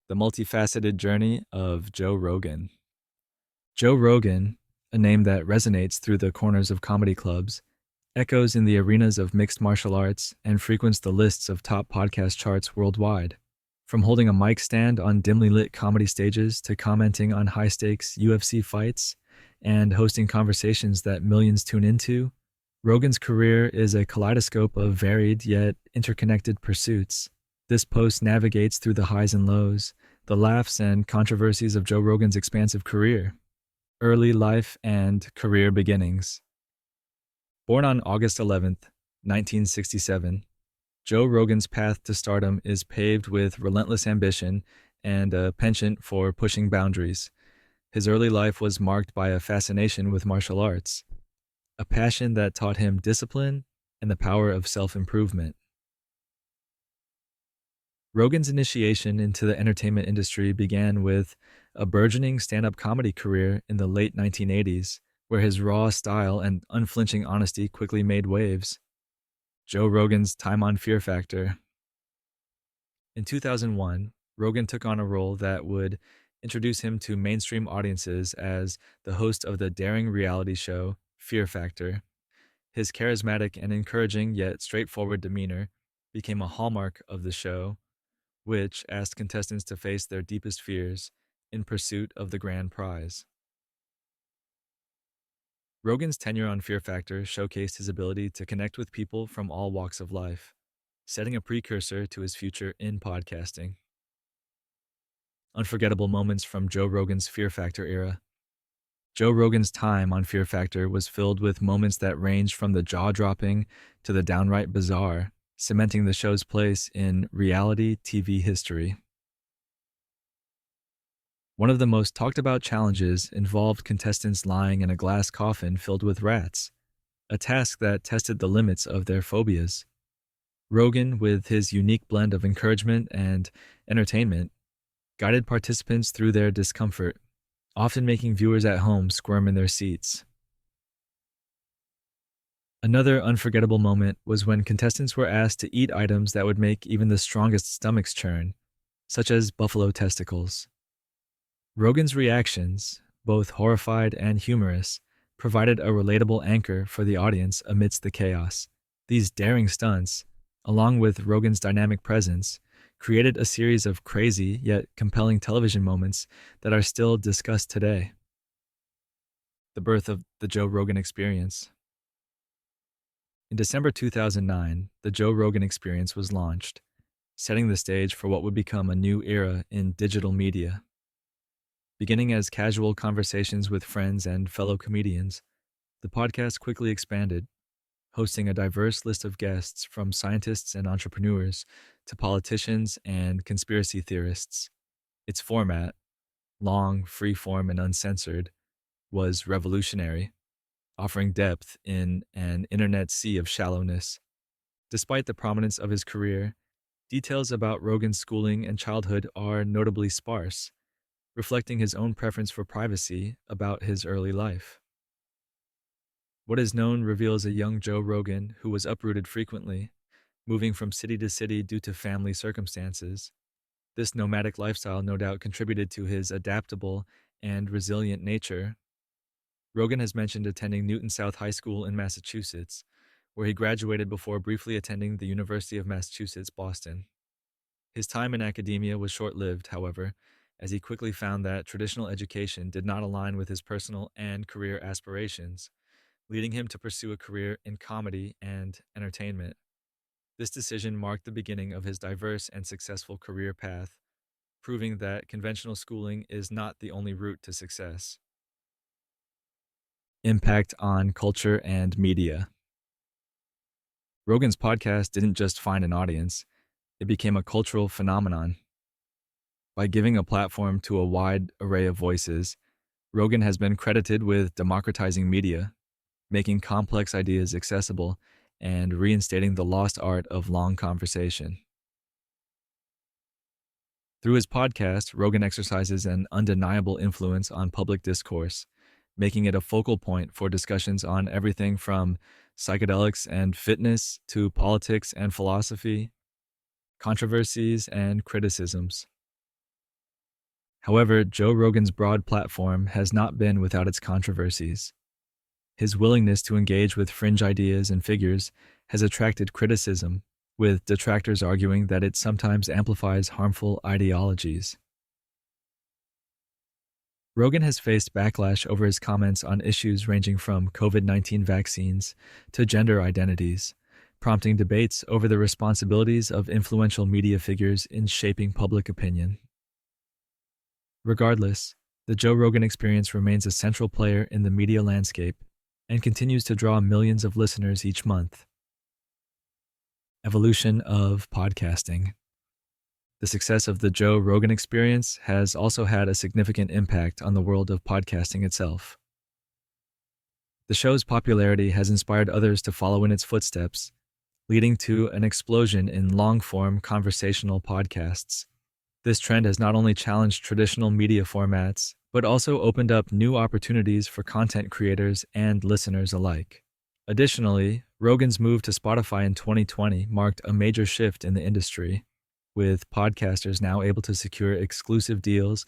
The multifaceted journey of Joe Rogan. Joe Rogan, a name that resonates through the corners of comedy clubs, echoes in the arenas of mixed martial arts, and frequents the lists of top podcast charts worldwide. From holding a mic stand on dimly lit comedy stages to commenting on high stakes UFC fights and hosting conversations that millions tune into, Rogan's career is a kaleidoscope of varied yet interconnected pursuits. This post navigates through the highs and lows, the laughs and controversies of Joe Rogan's expansive career, early life and career beginnings. Born on August 11th, 1967, Joe Rogan's path to stardom is paved with relentless ambition and a penchant for pushing boundaries. His early life was marked by a fascination with martial arts, a passion that taught him discipline and the power of self-improvement. Rogan's initiation into the entertainment industry began with a burgeoning stand-up comedy career in the late 1980s, where his raw style and unflinching honesty quickly made waves. Joe Rogan's time on Fear Factor. In 2001, Rogan took on a role that would introduce him to mainstream audiences as the host of the daring reality show Fear Factor. His charismatic and encouraging yet straightforward demeanor became a hallmark of the show, which asked contestants to face their deepest fears in pursuit of the grand prize. Rogan's tenure on Fear Factor showcased his ability to connect with people from all walks of life, setting a precursor to his future in podcasting. Unforgettable moments from Joe Rogan's Fear Factor era. Joe Rogan's time on Fear Factor was filled with moments that ranged from the jaw-dropping to the downright bizarre, cementing the show's place in reality TV history. One of the most talked about challenges involved contestants lying in a glass coffin filled with rats, a task that tested the limits of their phobias. Rogan, with his unique blend of encouragement and entertainment, guided participants through their discomfort, often making viewers at home squirm in their seats. Another unforgettable moment was when contestants were asked to eat items that would make even the strongest stomachs churn, such as buffalo testicles. Rogan's reactions, both horrified and humorous, provided a relatable anchor for the audience amidst the chaos. These daring stunts, along with Rogan's dynamic presence, created a series of crazy yet compelling television moments that are still discussed today. The birth of the Joe Rogan Experience. In December 2009, the Joe Rogan Experience was launched, setting the stage for what would become a new era in digital media. Beginning as casual conversations with friends and fellow comedians, the podcast quickly expanded, hosting a diverse list of guests from scientists and entrepreneurs to politicians and conspiracy theorists. Its format, long, free-form, and uncensored, was revolutionary, offering depth in an internet sea of shallowness. Despite the prominence of his career, details about Rogan's schooling and childhood are notably sparse, reflecting his own preference for privacy about his early life. What is known reveals a young Joe Rogan who was uprooted frequently, moving from city to city due to family circumstances. This nomadic lifestyle no doubt contributed to his adaptable and resilient nature. Rogan has mentioned attending Newton South High School in Massachusetts, where he graduated before briefly attending the University of Massachusetts, Boston. His time in academia was short-lived, however, as he quickly found that traditional education did not align with his personal and career aspirations, leading him to pursue a career in comedy and entertainment. This decision marked the beginning of his diverse and successful career path, proving that conventional schooling is not the only route to success. Impact on culture and media. Rogan's podcast didn't just find an audience, it became a cultural phenomenon. By giving a platform to a wide array of voices, Rogan has been credited with democratizing media, making complex ideas accessible, and reinstating the lost art of long conversation. Through his podcast, Rogan exercises an undeniable influence on public discourse, making it a focal point for discussions on everything from psychedelics and fitness to politics and philosophy, controversies and criticisms. However, Joe Rogan's broad platform has not been without its controversies. His willingness to engage with fringe ideas and figures has attracted criticism, with detractors arguing that it sometimes amplifies harmful ideologies. Rogan has faced backlash over his comments on issues ranging from COVID-19 vaccines to gender identities, prompting debates over the responsibilities of influential media figures in shaping public opinion. Regardless, the Joe Rogan Experience remains a central player in the media landscape and continues to draw millions of listeners each month. Evolution of podcasting. The success of the Joe Rogan Experience has also had a significant impact on the world of podcasting itself. The show's popularity has inspired others to follow in its footsteps, leading to an explosion in long-form conversational podcasts. This trend has not only challenged traditional media formats, but also opened up new opportunities for content creators and listeners alike. Additionally, Rogan's move to Spotify in 2020 marked a major shift in the industry, with podcasters now able to secure exclusive deals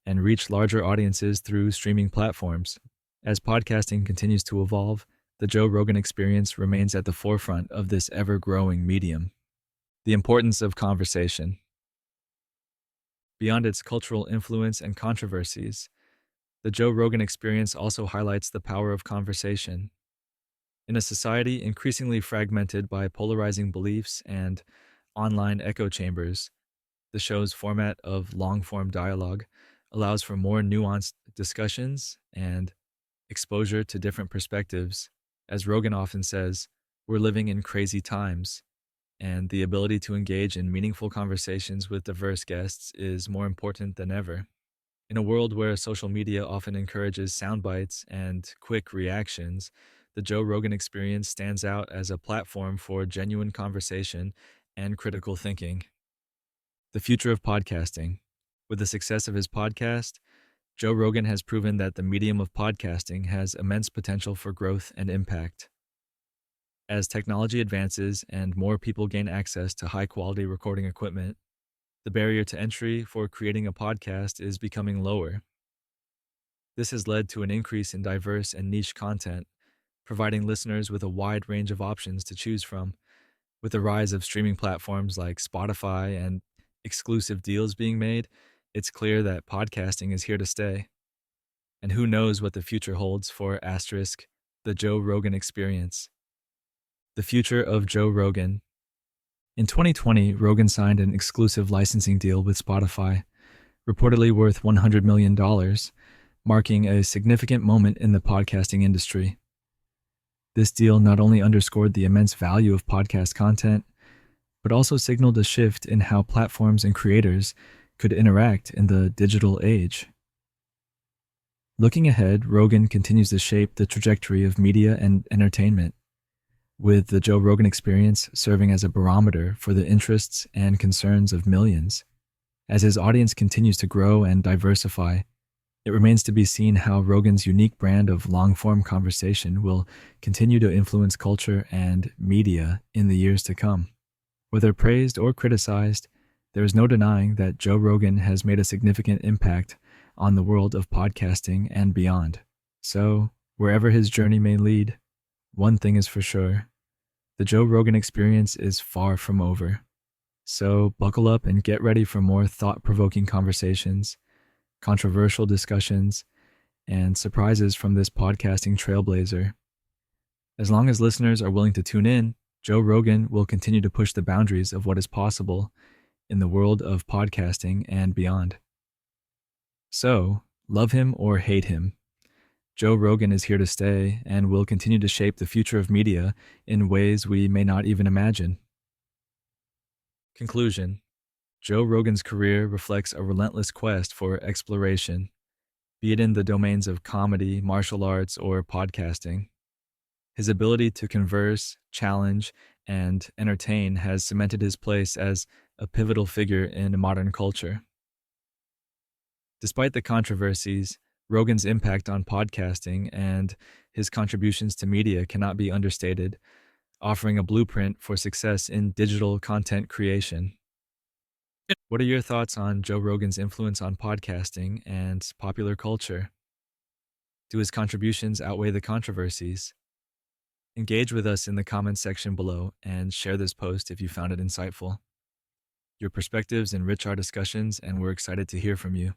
and reach larger audiences through streaming platforms. As podcasting continues to evolve, the Joe Rogan Experience remains at the forefront of this ever-growing medium. The importance of conversation. Beyond its cultural influence and controversies, the Joe Rogan Experience also highlights the power of conversation. In a society increasingly fragmented by polarizing beliefs and online echo chambers, the show's format of long-form dialogue allows for more nuanced discussions and exposure to different perspectives. As Rogan often says, we're living in crazy times, and the ability to engage in meaningful conversations with diverse guests is more important than ever. In a world where social media often encourages sound bites and quick reactions, the Joe Rogan Experience stands out as a platform for genuine conversation and critical thinking. The future of podcasting. With the success of his podcast, Joe Rogan has proven that the medium of podcasting has immense potential for growth and impact. As technology advances and more people gain access to high-quality recording equipment, the barrier to entry for creating a podcast is becoming lower. This has led to an increase in diverse and niche content, providing listeners with a wide range of options to choose from. With the rise of streaming platforms like Spotify and exclusive deals being made, it's clear that podcasting is here to stay. And who knows what the future holds for the Joe Rogan Experience. The future of Joe Rogan. In 2020, Rogan signed an exclusive licensing deal with Spotify, reportedly worth $100 million, marking a significant moment in the podcasting industry. This deal not only underscored the immense value of podcast content, but also signaled a shift in how platforms and creators could interact in the digital age. Looking ahead, Rogan continues to shape the trajectory of media and entertainment, with the Joe Rogan Experience serving as a barometer for the interests and concerns of millions. As his audience continues to grow and diversify, it remains to be seen how Rogan's unique brand of long-form conversation will continue to influence culture and media in the years to come. Whether praised or criticized, there is no denying that Joe Rogan has made a significant impact on the world of podcasting and beyond. So, wherever his journey may lead, one thing is for sure: the Joe Rogan Experience is far from over. So, buckle up and get ready for more thought-provoking conversations, controversial discussions, and surprises from this podcasting trailblazer. As long as listeners are willing to tune in, Joe Rogan will continue to push the boundaries of what is possible in the world of podcasting and beyond. So, love him or hate him, Joe Rogan is here to stay and will continue to shape the future of media in ways we may not even imagine. Conclusion. Joe Rogan's career reflects a relentless quest for exploration, be it in the domains of comedy, martial arts, or podcasting. His ability to converse, challenge, and entertain has cemented his place as a pivotal figure in modern culture. Despite the controversies, Rogan's impact on podcasting and his contributions to media cannot be understated, offering a blueprint for success in digital content creation. What are your thoughts on Joe Rogan's influence on podcasting and popular culture? Do his contributions outweigh the controversies? Engage with us in the comments section below and share this post if you found it insightful. Your perspectives enrich our discussions, and we're excited to hear from you.